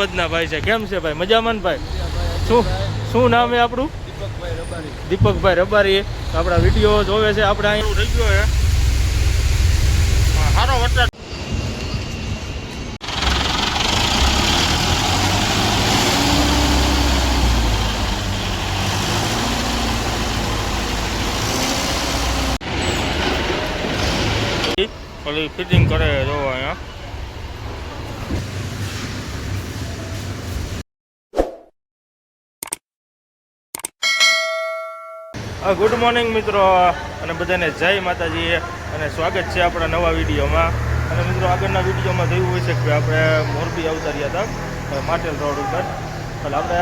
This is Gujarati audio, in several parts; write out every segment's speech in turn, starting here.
હૈદરાબાદના ભાઈ છે. કેમ છે ભાઈ? મજામાં ને ભાઈ? શું નામ છે આપણું? દીપકભાઈ રબારી. આપણા વિડીયો જોવે છે. આપણે અહીંયા થઈ ગયો છે સારો વરસાદ. ઓલી ફિટિંગ કરે જો અહીંયા. ગુડ મોર્નિંગ મિત્રો, અને બધાને જય માતાજી અને સ્વાગત છે આપણા નવા વિડીયોમાં. અને મિત્રો આગળના વિડીયોમાં થયું હોય છે કે આપણે મોરબી આવતા રહ્યા હતા માટેલ રોડ ઉપર. એટલે આપણે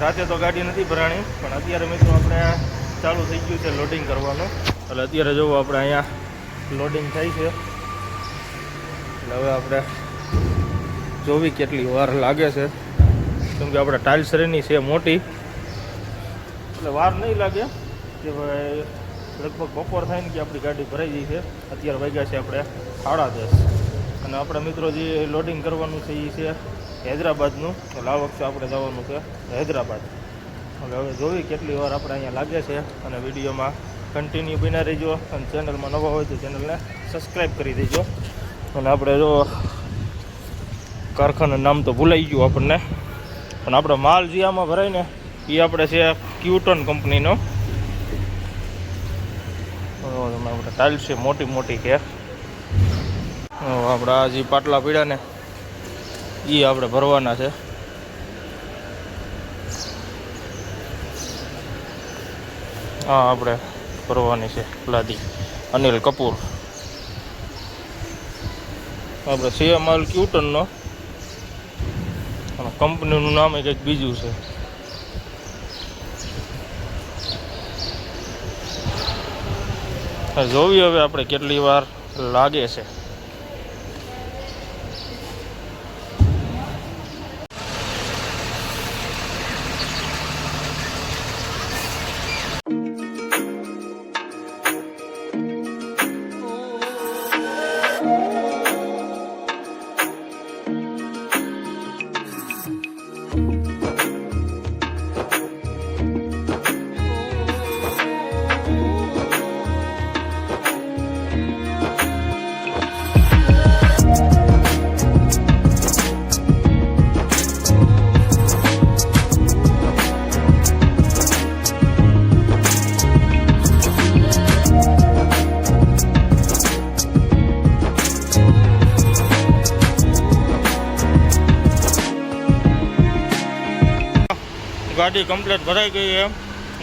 રાતે તો ગાડી નથી ભરાણી, પણ અત્યારે મિત્રો આપણે ચાલુ થઈ ગયું છે લોડિંગ કરવાનું. એટલે અત્યારે જોવો આપણે અહીંયા લોડિંગ થાય છે. એટલે હવે આપણે જોવી કેટલી વાર લાગે છે, કેમ કે આપણે ટાઇલ્સ રેની છે મોટી, એટલે વાર નહીં લાગે કે ભાઈ લગભગ બપોર થાય ને કે આપણી ગાડી ભરાઈ ગઈ છે. અત્યારે વાગ્યા છે આપણે 10:30, અને આપણા મિત્રો જે લોડિંગ કરવાનું છે એ છે હૈદરાબાદનું. એટલે આ વખતે આપણે જવાનું છે હૈદરાબાદ. એટલે હવે જોવી કેટલી વાર આપણે અહીંયા લાગે છે, અને વિડીયોમાં કન્ટિન્યુ બન્યા રહેજો. અને ચેનલમાં નવા હોય તો ચેનલને સબસ્ક્રાઈબ કરી દેજો. અને આપણે જો કારખાનાનું નામ તો ભૂલાઈ ગયું આપણને, પણ આપણો માલ જે આમાં ભરાય ને એ આપણે છે ક્યુટન કંપનીનો. આપણે ટાઇલ્સ છે મોટી મોટી છે. આપણે આ જે પાટલા પીડા ને એ આપણે ભરવાના છે. હા, આપણે ભરવાની છે લાદી અનિલ કપૂર. આપણે છે માલ ક્યુટનનો, અને કંપનીનું નામ કંઈક બીજું છે. જોવી હવે આપણે કેટલી વાર લાગે છે. ગાડી કમ્પ્લીટ ભરાઈ ગઈ છે,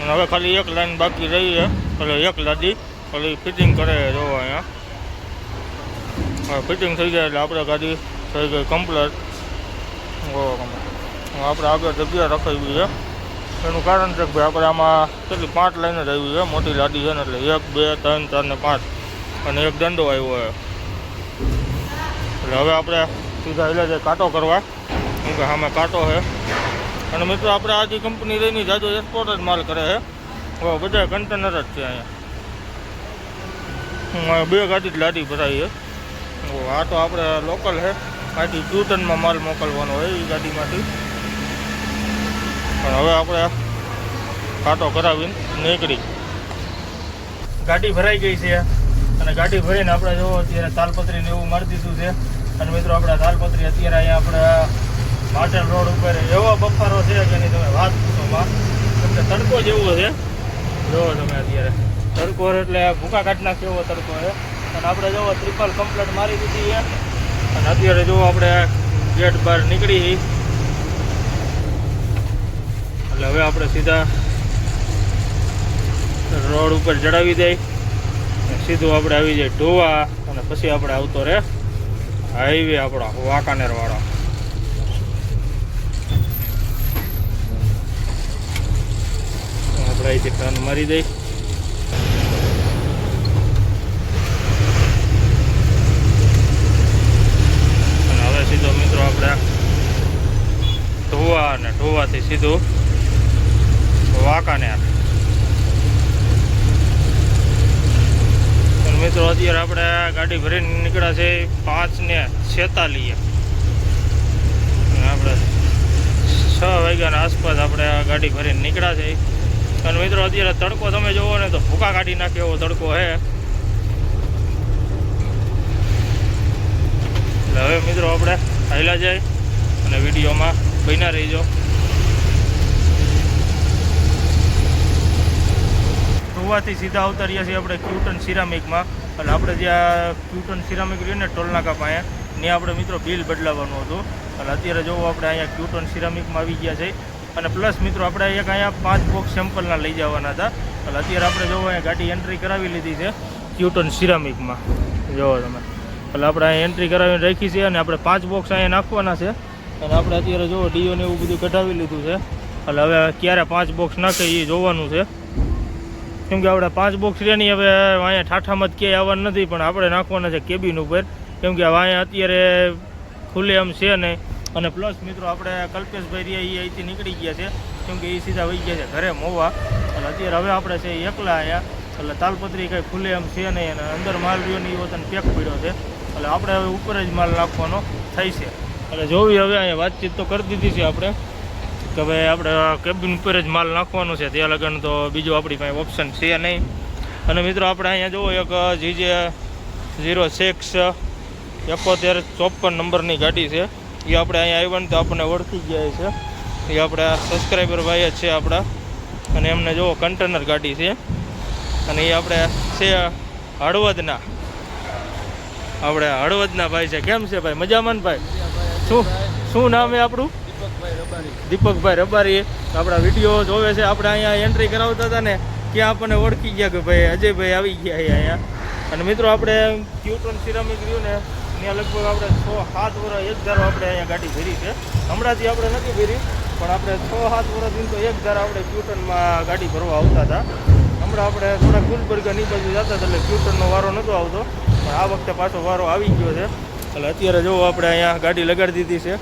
અને હવે ખાલી એક લાઈન બાકી રહી છે. એટલે એક લાદી ખાલી ફિટિંગ કરે જો અહીંયા. હવે ફિટિંગ થઈ જાય એટલે આપણે ગાડી થઈ ગઈ કમ્પ્લીટ. આપણે આગળ જગ્યા રખાવી છે. એનું કારણ છે કે ભાઈ આપણે આમાં કેટલી 5 લાઈન જ આવી છે. મોટી લાદી છે ને, એટલે 1, 2, 3, 4 ને 5, અને એક દંડો આવ્યો છે. એટલે હવે આપણે સીધા એટલે જાય કાંટો કરવા, કેમ કે આમાં કાંટો છે. અને મિત્રો આપણે આ જે કંપની રહીને જાજો એક્સપોર્ટ જ માલ કરે છે. હવે બધા કન્ટેનર જ છે અહીંયા. 2 ગાડી જ લાદી ભરાઈ છે. આ તો આપણે લોકલ છે, આથી ક્યુટનમાં માલ મોકલવાનો હોય એ ગાડીમાંથી. પણ હવે આપણે કાંટો કરાવીને નીકળી. ગાડી ભરાઈ ગઈ છે, અને ગાડી ભરીને આપણે જો અત્યારે તાલપત્રીને એવું મારી દીધું છે. અને મિત્રો આપણે તાલપત્રી અત્યારે અહીંયા આપણે માટેલ રોડ ઉપર એવો બફારો છે કે નહીં તમે વાત પૂછોમાં. તમને તડકો જેવો છે, જોવો તમે અત્યારે તડકો એટલે ભૂકા કાઢ નાખે એવો તડકો છે. અને આપણે જોવો ટ્રિપલ કમ્પ્લેટ મારી દીધી છે. અને અત્યારે જો આપણે ગેટ બહાર નીકળી, એટલે હવે આપણે સીધા રોડ ઉપર ચડાવી દઈ, સીધું આપણે આવી જાય ઢોવા, અને પછી આપણે આવતો રહે હાઈવે આપણો વાંકાનેર વાળો. આપણે અહીંથી ટર્ન મારી દઈ. અને હવે સીધો મિત્રો આપણે ઢોવા, અને ઢોવાથી સીધું વાંકાનેર. મિત્રો અત્યારે આપણે ગાડી ભરીને નીકળ્યા છે 5:46. આપણે 6 વાગ્યાના આસપાસ આપણે આ ગાડી ભરીને નીકળ્યા છે. અને મિત્રો અત્યારે તડકો તમે જોવો ને તો ભૂકા કાઢી નાખે એવો તડકો છે. એટલે હવે મિત્રો આપણે હાલ્યા જાય અને વિડીયોમાં બન્યા રહીજો. ગોવાથી સીધા આવતા રહ્યા છીએ આપણે ક્યુટન સિરામિકમાં. એટલે આપણે જ્યાં ક્યુટન સિરામિક રહ્યું ને ટોલનાકા પાસે ત્યાં આપણે મિત્રો બિલ બદલાવવાનું હતું. એટલે અત્યારે જોવો આપણે અહીંયા ક્યુટન સિરામિકમાં આવી ગયા છે. અને પ્લસ મિત્રો આપણે એક અહીંયા 5 બોક્સ સેમ્પલના લઈ જવાના હતા. એટલે અત્યારે આપણે જોવો અહીંયા ગાડી એન્ટ્રી કરાવી લીધી છે ક્યુટન સિરામિકમાં. જોવો તમે, એટલે આપણે અહીંયા એન્ટ્રી કરાવીને રાખી છે અને આપણે 5 બોક્સ અહીંયા નાખવાના છે. અને આપણે અત્યારે જોવો ડીઓને એવું બધું કઢાવી લીધું છે. એટલે હવે ક્યારે 5 બોક્સ નાખે એ જોવાનું છે. કેમ કે આપણે 5 બોક્સ રહે નહીં, હવે અહીંયા ઠાઠામાં જ ક્યાંય આવવાનું નથી, પણ આપણે નાખવાના છે કેબિન ઉપર. કેમ કે હવે અહીંયા અત્યારે ખુલ્લે એમ છે નહીં. અને પ્લસ મિત્રો આપણે કલ્પેશભાઈ રહ્યા એ અહીંથી નીકળી ગયા છે. કેમ કે એ સીધા વહી ગયા છે ઘરે મોવા. એટલે અત્યારે હવે આપણે છે એકલા અહીંયા. એટલે તાલપત્રી કંઈ ખુલ્લે એમ છે નહીં અને અંદર માલ રહ્યો ને એ વતન પેક પડ્યો છે. એટલે આપણે હવે ઉપર જ માલ નાખવાનો થાય છે. એટલે જોવી હવે અહીંયા વાતચીત તો કરી દીધી છે આપણે કે ભાઈ આપણે કેબિન ઉપર જ માલ નાખવાનો છે. ત્યાં લગન તો બીજું આપણી પાસે ઓપ્શન છે નહીં. અને મિત્રો આપણે અહીંયા જુઓ એક GJ 06 7154 નંબરની ગાડી છે. એ આપણે અહીંયા આવ્યા ને તો આપણને ઓળખી ગયા છે. એ આપણા સબસ્ક્રાઈબર ભાઈ જ છે આપણા. અને એમને જુઓ કન્ટેનર ગાડી છે. અને એ આપણે છે હળવદના ભાઈ છે. કેમ છે ભાઈ? મજામાં ભાઈ? શું નામ છે આપણું? દીપકભાઈ રબારી. આપણા વિડીયો જોવે છે. આપણે અહીંયા એન્ટ્રી કરાવતા હતા ને ત્યાં આપણને ઓળખી ગયા કે ભાઈ અજયભાઈ આવી ગયા અહીંયા. અને મિત્રો આપણે ક્યુટન સિરામિક રહ્યું ને ત્યાં લગભગ આપણે 6-7 વર્ષ એક ધારો આપણે અહીંયા ગાડી ભરી છે. હમણાંથી આપણે નથી ભરી, પણ આપણે 6-7 વર્ષથી તો એક ધારા આપણે ક્યુટનમાં ગાડી ભરવા આવતા હતા. હમણાં આપણે થોડા ગુલબર્ગની બાજુ જતા હતા એટલે ક્યુટનનો વારો નહોતો આવતો, પણ આ વખતે પાછો વારો આવી ગયો છે. એટલે અત્યારે જો આપણે અહીંયા ગાડી લગાડી દીધી છે.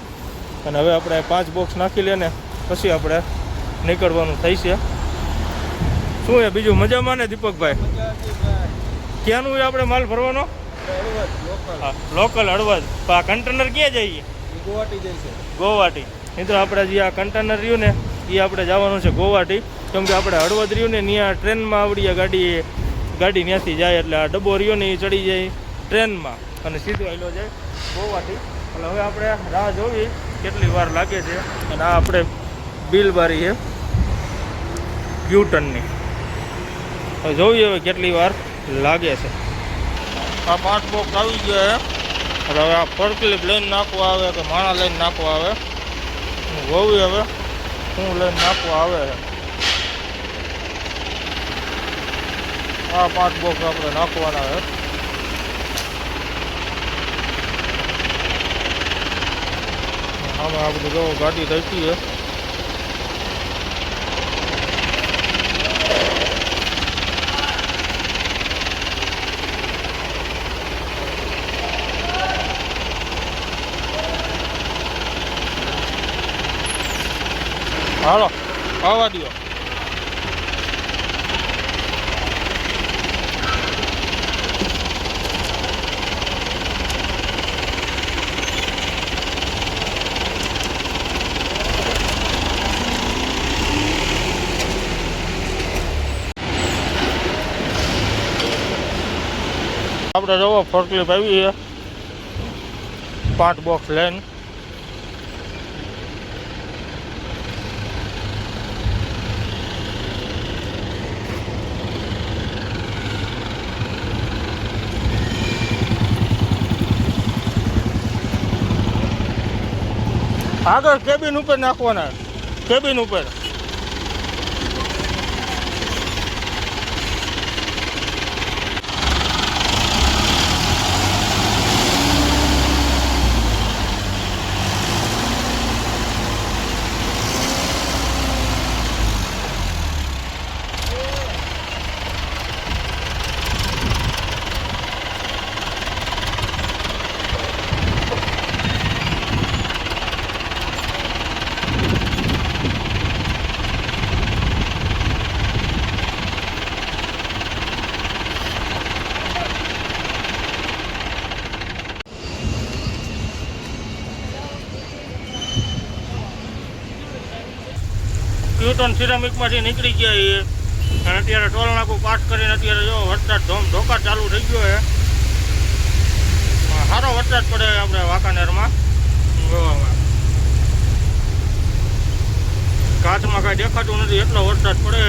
અને હવે આપણે 5 બોક્સ નાખી લે ને પછી આપણે નીકળવાનું થઈ છે. શું છે બીજું? મજામાં ને દીપકભાઈ? ક્યાંનું આપણે માલ ભરવાનો? હા, લોકલ હળવદ. આ કન્ટેનર ક્યાં જઈએ? ગોવાટી. મિત્રો આપણે જે આ કન્ટેનર રહ્યું ને એ આપણે જવાનું છે ગોવાટી. કેમ કે આપણે હળવદ રહ્યું ને ત્યાં ટ્રેનમાં આવડી ગાડી ત્યાંથી જાય. એટલે આ ડબ્બો રહ્યો ને એ ચડી જાય ટ્રેનમાં અને સીધો આવેલો જાય ગોવાટી. એટલે હવે આપણે રાહ જોવી કેટલી વાર લાગે છે. અને આ આપણે બિલ બારી છે ક્યુટનની. હવે જોઈએ હવે કેટલી વાર લાગે છે. આ 5 બોક્સ આવી ગયા છે. એટલે હવે આ ફરકલીપ લઈને નાખવા આવે કે માણા લઈને નાખવા આવે જોવી હવે શું લઈને નાખવા આવે છે. આ 5 બોક્સ આપણે નાખવાના છે. આમાં આ બધું જો ગાડી થતી છે. હાલો આવવા દો. આપણે જોવો ફોર્કલિફ્ટ આવી છે 5 બોક્સ લઈને. આગળ કેબિન ઉપર નાખવાના. કેબિન ઉપર ન્યૂટન સિરામિકમાંથી નીકળી ગયા છીએ અને અત્યારે ટોલ નાકું પાસ કરીને અત્યારે જો વરસાદ ધોકા ચાલુ થઈ ગયો છે. સારો વરસાદ પડે આપણે વાંકાનેરમાં. કાચમાં કાંઈ દેખાતું નથી એટલો વરસાદ પડે.